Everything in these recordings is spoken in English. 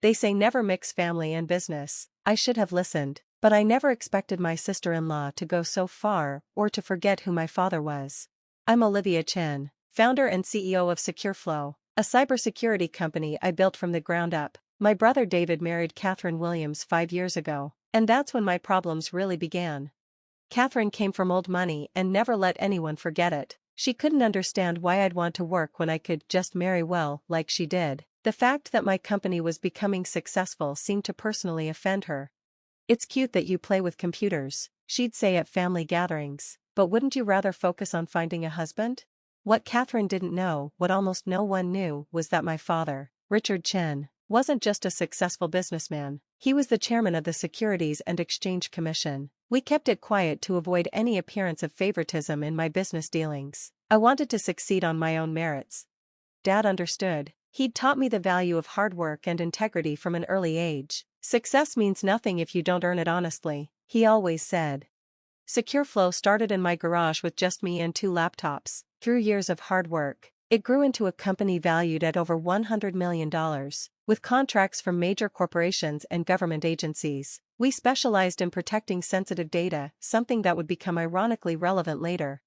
They say never mix family and business. I should have listened, but I never expected my sister-in-law to go so far or to forget who my father was. I'm Olivia Chen, founder and CEO of SecureFlow, a cybersecurity company I built from the ground up. My brother David married Catherine Williams 5 years ago, and that's when my problems really began. Catherine came from old money and never let anyone forget it. She couldn't understand why I'd want to work when I could just marry well, like she did. The fact that my company was becoming successful seemed to personally offend her. "It's cute that you play with computers," she'd say at family gatherings, "but wouldn't you rather focus on finding a husband?" What Catherine didn't know, what almost no one knew, was that my father, Richard Chen, wasn't just a successful businessman. He was the chairman of the Securities and Exchange Commission. We kept it quiet to avoid any appearance of favoritism in my business dealings. I wanted to succeed on my own merits. Dad understood. He'd taught me the value of hard work and integrity from an early age. "Success means nothing if you don't earn it honestly," he always said. SecureFlow started in my garage with just me and 2 laptops. Through years of hard work, it grew into a company valued at over $100 million, with contracts from major corporations and government agencies. We specialized in protecting sensitive data, something that would become ironically relevant later.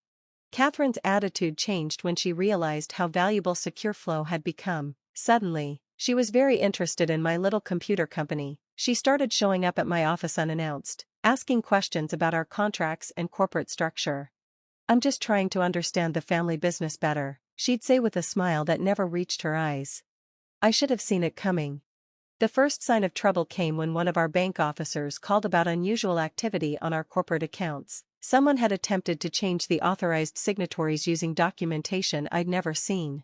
Catherine's attitude changed when she realized how valuable SecureFlow had become. Suddenly, she was very interested in my little computer company. She started showing up at my office unannounced, asking questions about our contracts and corporate structure. "I'm just trying to understand the family business better," she'd say with a smile that never reached her eyes. I should have seen it coming. The first sign of trouble came when one of our bank officers called about unusual activity on our corporate accounts. Someone had attempted to change the authorized signatories using documentation I'd never seen.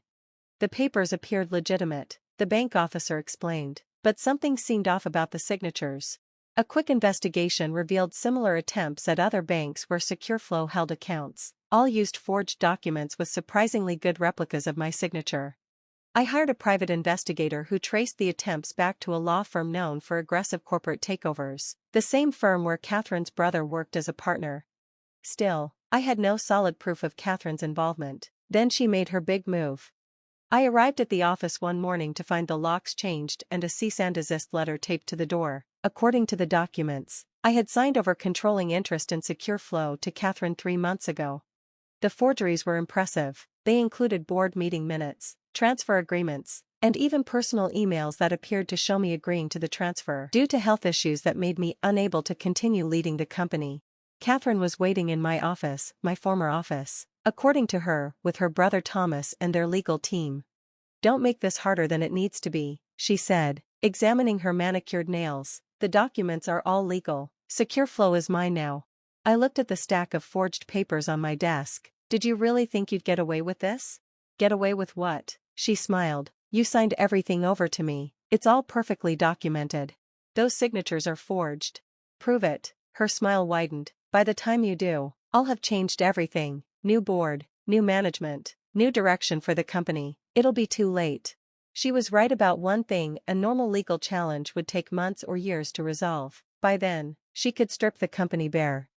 The papers appeared legitimate, the bank officer explained, but something seemed off about the signatures. A quick investigation revealed similar attempts at other banks where SecureFlow held accounts. All used forged documents with surprisingly good replicas of my signature. I hired a private investigator who traced the attempts back to a law firm known for aggressive corporate takeovers, the same firm where Catherine's brother worked as a partner. Still, I had no solid proof of Catherine's involvement. Then she made her big move. I arrived at the office one morning to find the locks changed and a cease and desist letter taped to the door. According to the documents, I had signed over controlling interest in SecureFlow to Catherine 3 months ago. The forgeries were impressive. They included board meeting minutes, transfer agreements, and even personal emails that appeared to show me agreeing to the transfer due to health issues that made me unable to continue leading the company. Catherine was waiting in my office, my former office, according to her, with her brother Thomas and their legal team. "Don't make this harder than it needs to be," she said, examining her manicured nails. "The documents are all legal. SecureFlow is mine now." I looked at the stack of forged papers on my desk. "Did you really think you'd get away with this?" "Get away with what?" She smiled. "You signed everything over to me. It's all perfectly documented. Those signatures are forged." "Prove it." Her smile widened. "By the time you do, I'll have changed everything. New board, new management, new direction for the company. It'll be too late." She was right about one thing: a normal legal challenge would take months or years to resolve. By then, she could strip the company bare.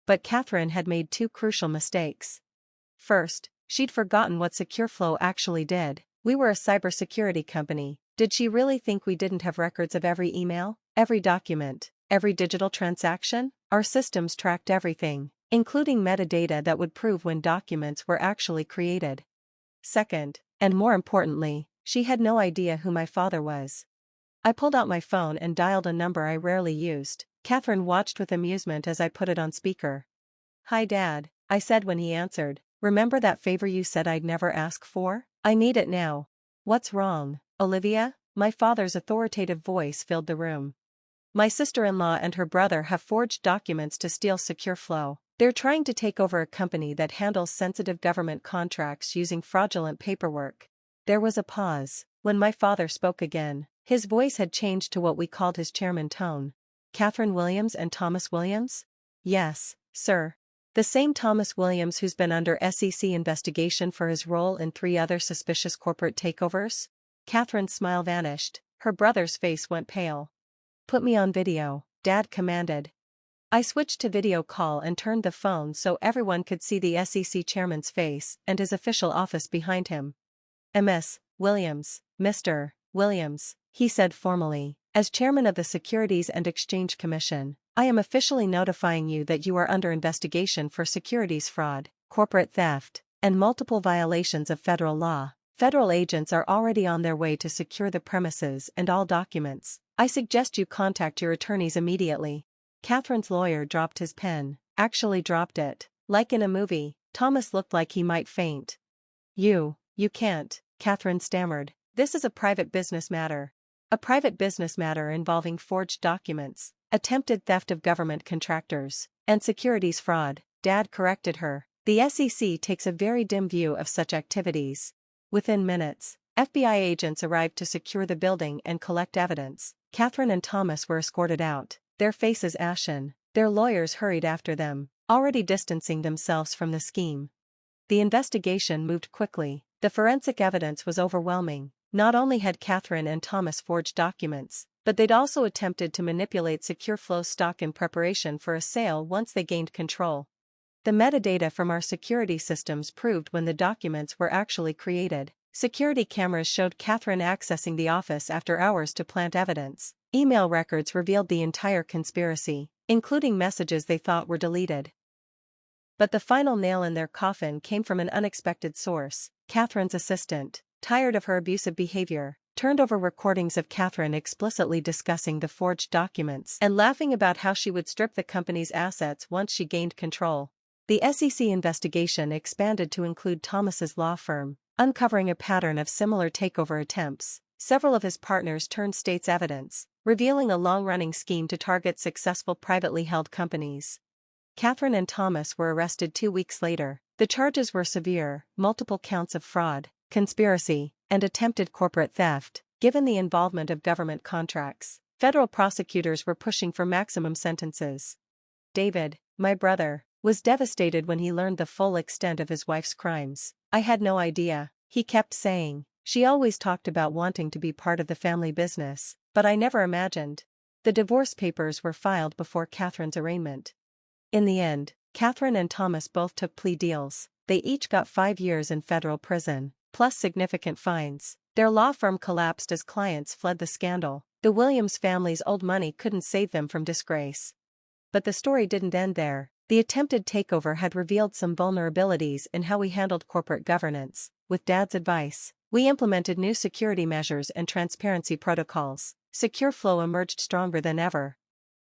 But Catherine had made 2 crucial mistakes. First, she'd forgotten what SecureFlow actually did. We were a cybersecurity company. Did she really think we didn't have records of every email, every document, every digital transaction? Our systems tracked everything, including metadata that would prove when documents were actually created. Second, and more importantly, she had no idea who my father was. I pulled out my phone and dialed a number I rarely used. Catherine watched with amusement as I put it on speaker. "Hi Dad," I said when he answered. "Remember that favor you said I'd never ask for? I need it now." "What's wrong, Olivia?" My father's authoritative voice filled the room. "My sister-in-law and her brother have forged documents to steal SecureFlow. They're trying to take over a company that handles sensitive government contracts using fraudulent paperwork." There was a pause. When my father spoke again, his voice had changed to what we called his chairman tone. "Catherine Williams and Thomas Williams?" "Yes, sir. The same Thomas Williams who's been under SEC investigation for his role in 3 other suspicious corporate takeovers?" Catherine's smile vanished. Her brother's face went pale. "Put me on video," Dad commanded. I switched to video call and turned the phone so everyone could see the SEC chairman's face and his official office behind him. "Ms. Williams, Mr. Williams," he said formally. As chairman of the Securities and Exchange Commission, I am officially notifying you that you are under investigation for securities fraud, corporate theft, and multiple violations of federal law. Federal agents are already on their way to secure the premises and all documents. I suggest you contact your attorneys immediately. Catherine's lawyer dropped his pen, actually dropped it. Like in a movie, Thomas looked like he might faint. You can't, Catherine stammered. This is a private business matter. A private business matter involving forged documents, attempted theft of government contractors, and securities fraud, Dad corrected her. The SEC takes a very dim view of such activities. Within minutes, FBI agents arrived to secure the building and collect evidence. Catherine and Thomas were escorted out, their faces ashen. Their lawyers hurried after them, already distancing themselves from the scheme. The investigation moved quickly. The forensic evidence was overwhelming. Not only had Catherine and Thomas forged documents, but they'd also attempted to manipulate SecureFlow stock in preparation for a sale once they gained control. The metadata from our security systems proved when the documents were actually created. Security cameras showed Catherine accessing the office after hours to plant evidence. Email records revealed the entire conspiracy, including messages they thought were deleted. But the final nail in their coffin came from an unexpected source. Catherine's assistant, tired of her abusive behavior, turned over recordings of Catherine explicitly discussing the forged documents and laughing about how she would strip the company's assets once she gained control. The SEC investigation expanded to include Thomas's law firm, uncovering a pattern of similar takeover attempts. Several of his partners turned state's evidence, revealing a long-running scheme to target successful privately held companies. Catherine and Thomas were arrested 2 weeks later. The charges were severe: multiple counts of fraud, conspiracy, and attempted corporate theft. Given the involvement of government contracts, federal prosecutors were pushing for maximum sentences. David, my brother, was devastated when he learned the full extent of his wife's crimes. I had no idea, he kept saying. She always talked about wanting to be part of the family business, but I never imagined. The divorce papers were filed before Catherine's arraignment. In the end, Catherine and Thomas both took plea deals. They each got 5 years in federal prison, plus significant fines. Their law firm collapsed as clients fled the scandal. The Williams family's old money couldn't save them from disgrace. But the story didn't end there. The attempted takeover had revealed some vulnerabilities in how we handled corporate governance. With Dad's advice, we implemented new security measures and transparency protocols. SecureFlow emerged stronger than ever.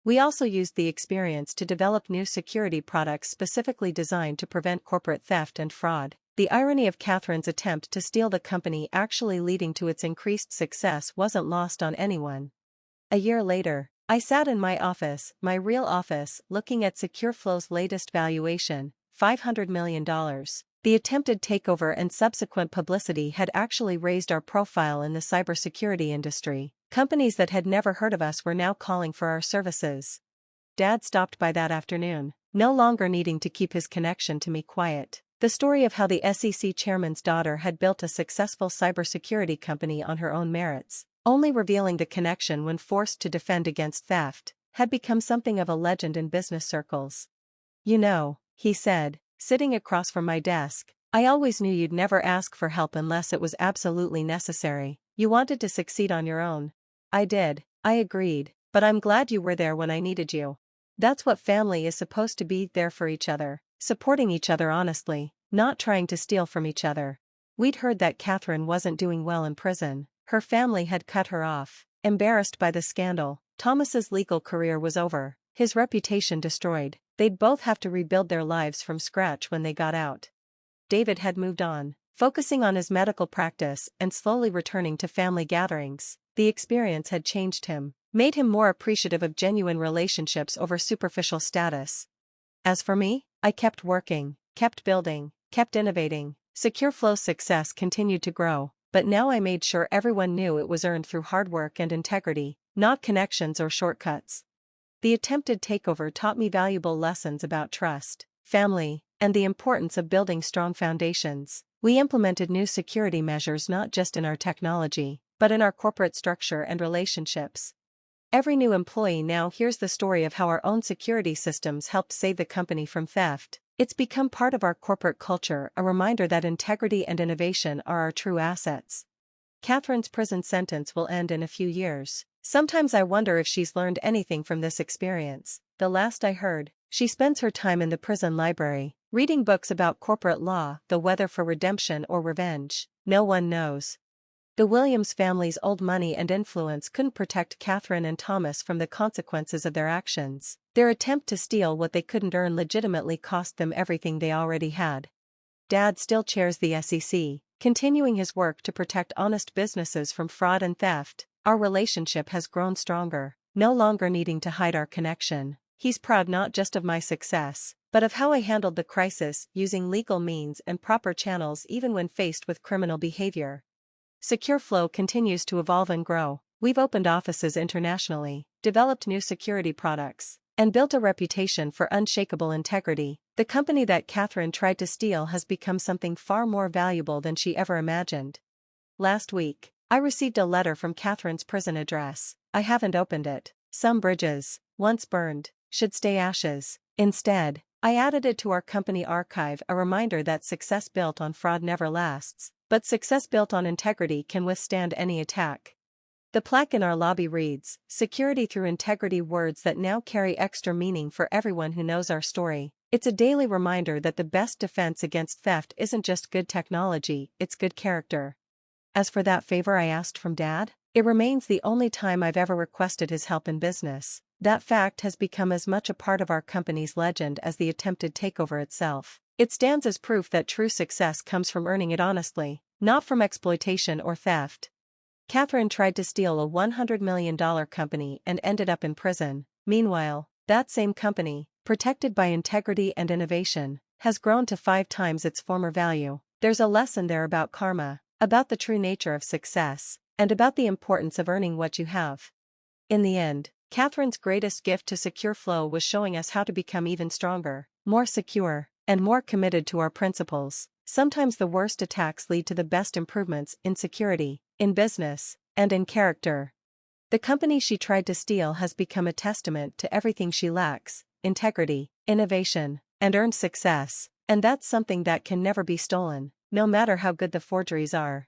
We also used the experience to develop new security products specifically designed to prevent corporate theft and fraud. The irony of Catherine's attempt to steal the company actually leading to its increased success wasn't lost on anyone. A year later, I sat in my office, my real office, looking at SecureFlow's latest valuation, $500 million. The attempted takeover and subsequent publicity had actually raised our profile in the cybersecurity industry. Companies that had never heard of us were now calling for our services. Dad stopped by that afternoon, no longer needing to keep his connection to me quiet. The story of how the SEC chairman's daughter had built a successful cybersecurity company on her own merits, only revealing the connection when forced to defend against theft, had become something of a legend in business circles. You know, he said, sitting across from my desk, I always knew you'd never ask for help unless it was absolutely necessary. You wanted to succeed on your own. I did, I agreed, but I'm glad you were there when I needed you. That's what family is supposed to be, there for each other, supporting each other honestly, not trying to steal from each other. We'd heard that Catherine wasn't doing well in prison. Her family had cut her off. Embarrassed by the scandal, Thomas's legal career was over, his reputation destroyed. They'd both have to rebuild their lives from scratch when they got out. David had moved on, focusing on his medical practice and slowly returning to family gatherings. The experience had changed him, made him more appreciative of genuine relationships over superficial status. As for me, I kept working, kept building, kept innovating. SecureFlow's success continued to grow, but now I made sure everyone knew it was earned through hard work and integrity, not connections or shortcuts. The attempted takeover taught me valuable lessons about trust, family, and the importance of building strong foundations. We implemented new security measures not just in our technology, but in our corporate structure and relationships. Every new employee now hears the story of how our own security systems helped save the company from theft. It's become part of our corporate culture, a reminder that integrity and innovation are our true assets. Catherine's prison sentence will end in a few years. Sometimes I wonder if she's learned anything from this experience. The last I heard, she spends her time in the prison library, reading books about corporate law, whether for redemption or revenge. No one knows. The Williams family's old money and influence couldn't protect Catherine and Thomas from the consequences of their actions. Their attempt to steal what they couldn't earn legitimately cost them everything they already had. Dad still chairs the SEC, continuing his work to protect honest businesses from fraud and theft. Our relationship has grown stronger, no longer needing to hide our connection. He's proud not just of my success, but of how I handled the crisis, using legal means and proper channels even when faced with criminal behavior. Secure Flow continues to evolve and grow. We've opened offices internationally, developed new security products, and built a reputation for unshakable integrity. The company that Catherine tried to steal has become something far more valuable than she ever imagined. Last week, I received a letter from Catherine's prison address. I haven't opened it. Some bridges, once burned, should stay ashes. Instead, I added it to our company archive, a reminder that success built on fraud never lasts, but success built on integrity can withstand any attack. The plaque in our lobby reads, "Security through integrity," words that now carry extra meaning for everyone who knows our story. It's a daily reminder that the best defense against theft isn't just good technology, it's good character. As for that favor I asked from Dad, it remains the only time I've ever requested his help in business. That fact has become as much a part of our company's legend as the attempted takeover itself. It stands as proof that true success comes from earning it honestly, not from exploitation or theft. Catherine tried to steal a $100 million company and ended up in prison. Meanwhile, that same company, protected by integrity and innovation, has grown to 5 times its former value. There's a lesson there about karma, about the true nature of success, and about the importance of earning what you have. In the end, Catherine's greatest gift to Secure Flow was showing us how to become even stronger, more secure, and more committed to our principles. Sometimes the worst attacks lead to the best improvements in security, in business, and in character. The company she tried to steal has become a testament to everything she lacks: integrity, innovation, and earned success, and that's something that can never be stolen, no matter how good the forgeries are.